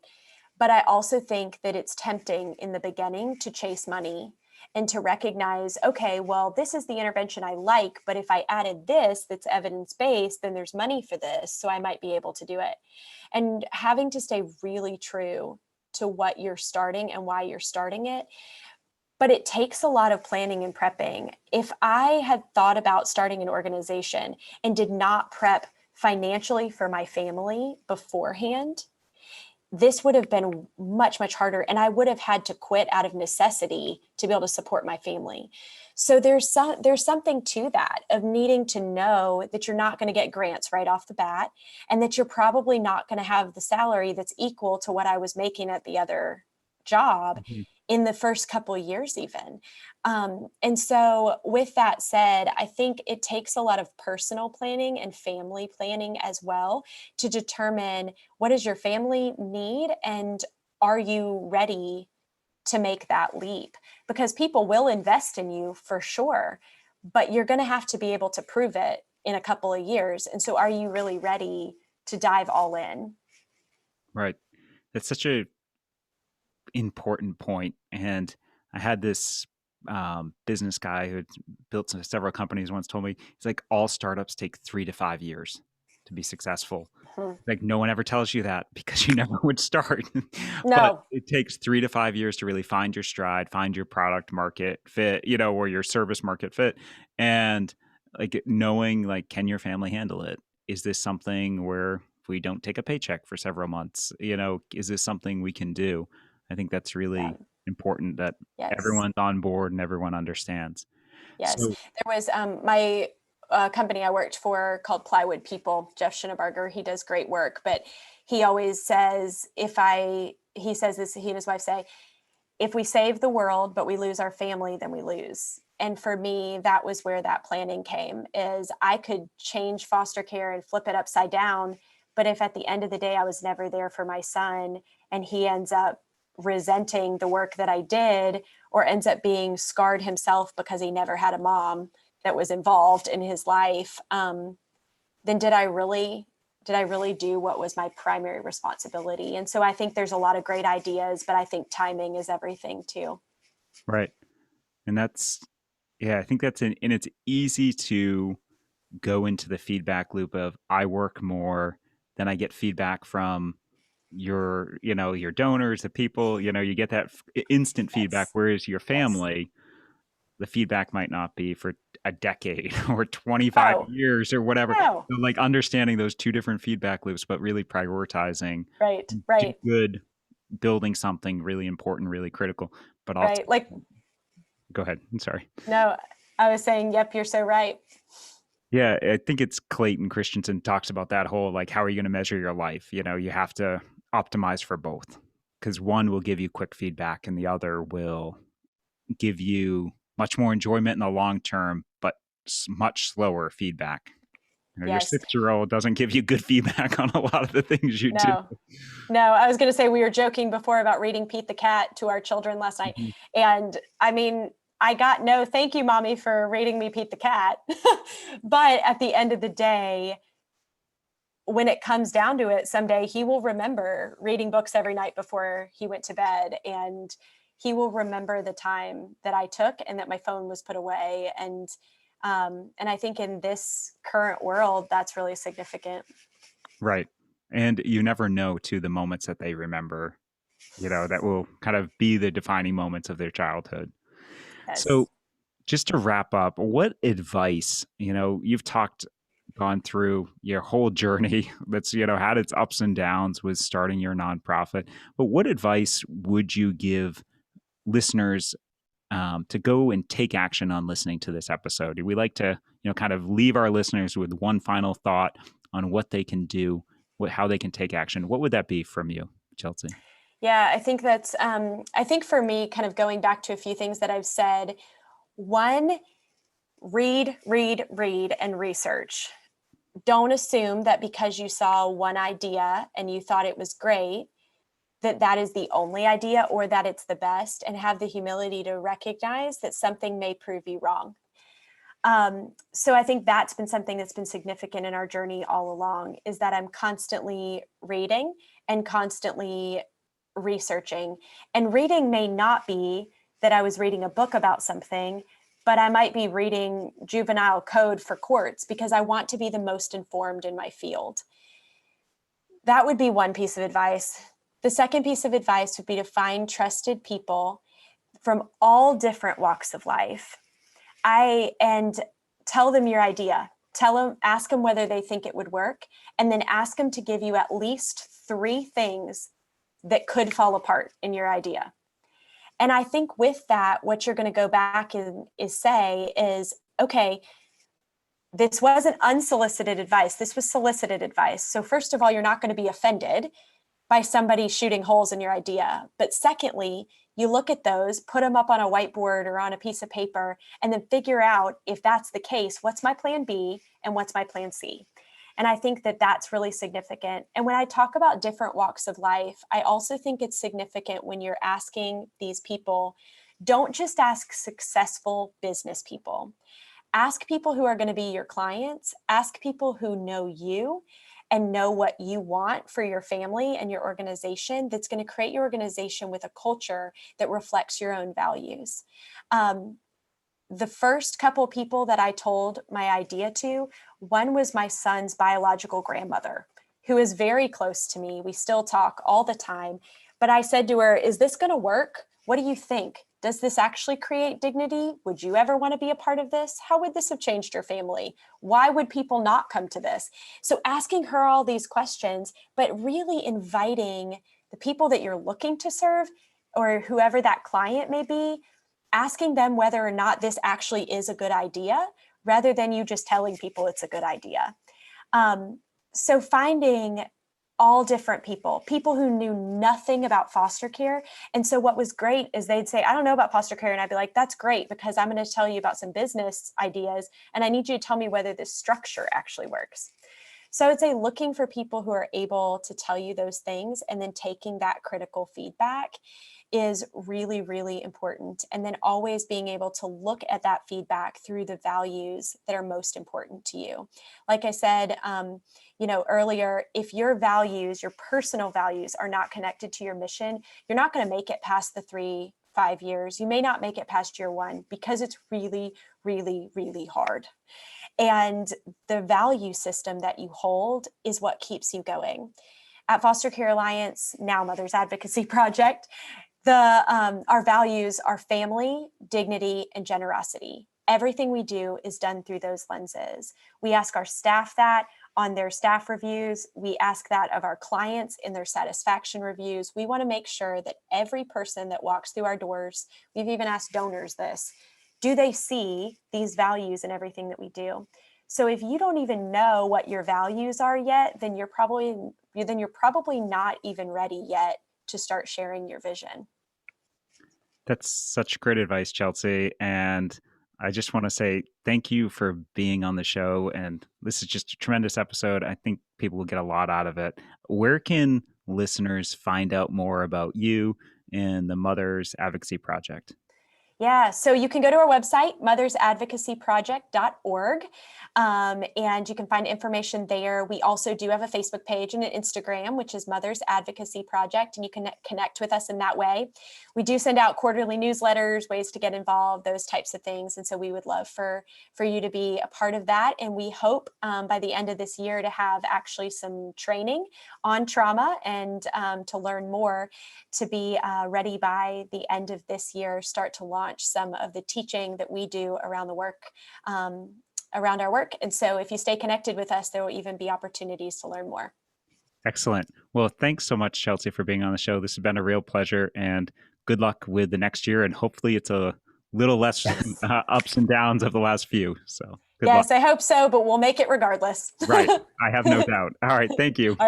But I also think that it's tempting in the beginning to chase money and to recognize, okay, well, this is the intervention I like, but if I added this that's evidence based, then there's money for this. So I might be able to do it. And having to stay really true to what you're starting and why you're starting it. But it takes a lot of planning and prepping. If I had thought about starting an organization and did not prep financially for my family beforehand, this would have been much, much harder. And I would have had to quit out of necessity to be able to support my family. So there's something to that of needing to know that you're not going to get grants right off the bat, and that you're probably not going to have the salary that's equal to what I was making at the other job Mhm. in the first couple of years even. And so with that said, I think it takes a lot of personal planning and family planning as well to determine what does your family need, and are you ready to make that leap? Because people will invest in you for sure, but you're going to have to be able to prove it in a couple of years. And so are you really ready to dive all in? Right. That's such a important point. And I had this business guy who had built several companies once told me, he's like, all startups take 3 to 5 years to be successful. Hmm. Like, no one ever tells you that because you never would start. But No. it takes 3 to 5 years to really find your stride, find your product market fit, or your service market fit. And like knowing, like, can your family handle it? Is this something where we don't take a paycheck for several months? Is this something we can do? I think that's Yeah. really important that Yes. everyone's on board and everyone understands. Yes. So, There was my company I worked for called Plywood People, Jeff Schinneberger. He does great work, but he always says, he says this, he and his wife say, if we save the world, but we lose our family, then we lose. And for me, that was where that planning came, is I could change foster care and flip it upside down. But if at the end of the day, I was never there for my son and he ends up resenting the work that I did, or ends up being scarred himself because he never had a mom that was involved in his life, then did I really do what was my primary responsibility? And so I think there's a lot of great ideas, but I think timing is everything too. right. And that's, yeah, I think and it's easy to go into the feedback loop of I work more, then I get feedback from your donors, the people, you get that instant feedback. Yes. Whereas your Yes. family, the feedback might not be for a decade or 25 Oh, years or whatever. no. So like understanding those two different feedback loops, but really prioritizing Right. do Right. good, building something really important, really critical, but also Right. Like, go ahead. I'm sorry. no, I was saying, yep, you're so right. Yeah, I think it's Clayton Christensen talks about that whole, like, how are you going to measure your life? You have to optimize for both, because one will give you quick feedback and the other will give you much more enjoyment in the long term, but much slower feedback. Your Yes. 6-year-old doesn't give you good feedback on a lot of the things you do. No. No, I was going to say we were joking before about reading Pete the Cat to our children last night. Mhm. And I mean, I got no thank you, mommy, for reading me Pete the Cat. But at the end of the day, when it comes down to it, someday he will remember reading books every night before he went to bed. And he will remember the time that I took and that my phone was put away. And I think in this current world, that's really significant. Right. And you never know, to the moments that they remember, that will kind of be the defining moments of their childhood. So, Yes. just to wrap up, what advice, you've gone through your whole journey that's, had its ups and downs with starting your nonprofit, but what advice would you give listeners to go and take action on listening to this episode? We like to, kind of leave our listeners with one final thought on what they can do, how they can take action. What would that be from you, Chelsea? Yeah, I think for me, kind of going back to a few things that I've said, one, read, read, read, and research. Don't assume that because you saw one idea and you thought it was great, that that is the only idea or that it's the best, and have the humility to recognize that something may prove you wrong. So I think that's been something that's been significant in our journey all along, is that I'm constantly reading and constantly researching. And reading may not be that I was reading a book about something, but I might be reading juvenile code for courts because I want to be the most informed in my field. That would be one piece of advice. The second piece of advice would be to find trusted people from all different walks of life. And tell them your idea. Ask them whether they think it would work, and then ask them to give you at least 3 things that could fall apart in your idea. And I think with that, what you're going to go back and say is, okay, this wasn't unsolicited advice. This was solicited advice. So first of all, you're not going to be offended by somebody shooting holes in your idea. But secondly, you look at those, put them up on a whiteboard or on a piece of paper, and then figure out, if that's the case, what's my plan B and what's my plan C? And I think that that's really significant. And when I talk about different walks of life, I also think it's significant when you're asking these people, don't just ask successful business people. Ask people who are going to be your clients, ask people who know you and know what you want for your family and your organization, that's going to create your organization with a culture that reflects your own values. The first couple people that I told my idea to, one was my son's biological grandmother, who is very close to me. We still talk all the time. But I said to her, is this going to work? What do you think? Does this actually create dignity? Would you ever want to be a part of this? How would this have changed your family? Why would people not come to this? So asking her all these questions, but really inviting the people that you're looking to serve or whoever that client may be, asking them whether or not this actually is a good idea, rather than you just telling people it's a good idea. So finding all different people who knew nothing about foster care. And so what was great is they'd say, I don't know about foster care. And I'd be like, that's great, because I'm going to tell you about some business ideas. And I need you to tell me whether this structure actually works. So I would say looking for people who are able to tell you those things and then taking that critical feedback is really, really important. And then always being able to look at that feedback through the values that are most important to you. Like I said, earlier, if your values, your personal values are not connected to your mission, you're not going to make it past the 3-5 years. You may not make it past year 1 because it's really, really, really hard. And the value system that you hold is what keeps you going. At Foster Care Alliance, now Mothers Advocacy Project, our values are family, dignity, and generosity. Everything we do is done through those lenses. We ask our staff that on their staff reviews. We ask that of our clients in their satisfaction reviews. We want to make sure that every person that walks through our doors, we've even asked donors this, do they see these values in everything that we do? So if you don't even know what your values are yet, then you're probably not even ready yet to start sharing your vision. That's such great advice, Chelsea. And I just want to say thank you for being on the show. And this is just a tremendous episode. I think people will get a lot out of it. Where can listeners find out more about you and the Mothers Advocacy Project? Yeah, so you can go to our website, mothersadvocacyproject.org, and you can find information there. We also do have a Facebook page and an Instagram, which is Mothers Advocacy Project, and you can connect with us in that way. We do send out quarterly newsletters, ways to get involved, those types of things, and so we would love for you to be a part of that. And we hope by the end of this year to have actually some training on trauma and to learn more, to be ready by the end of this year, start to launch some of the teaching that we do around the work, around our work. And so if you stay connected with us, there will even be opportunities to learn more. Excellent. Well, thanks so much, Chelsea, for being on the show. This has been a real pleasure, and good luck with the next year. And hopefully it's a little less ups and downs of the last few. So good luck. Yes, I hope so, but we'll make it regardless. Right. I have no doubt. All right. Thank you.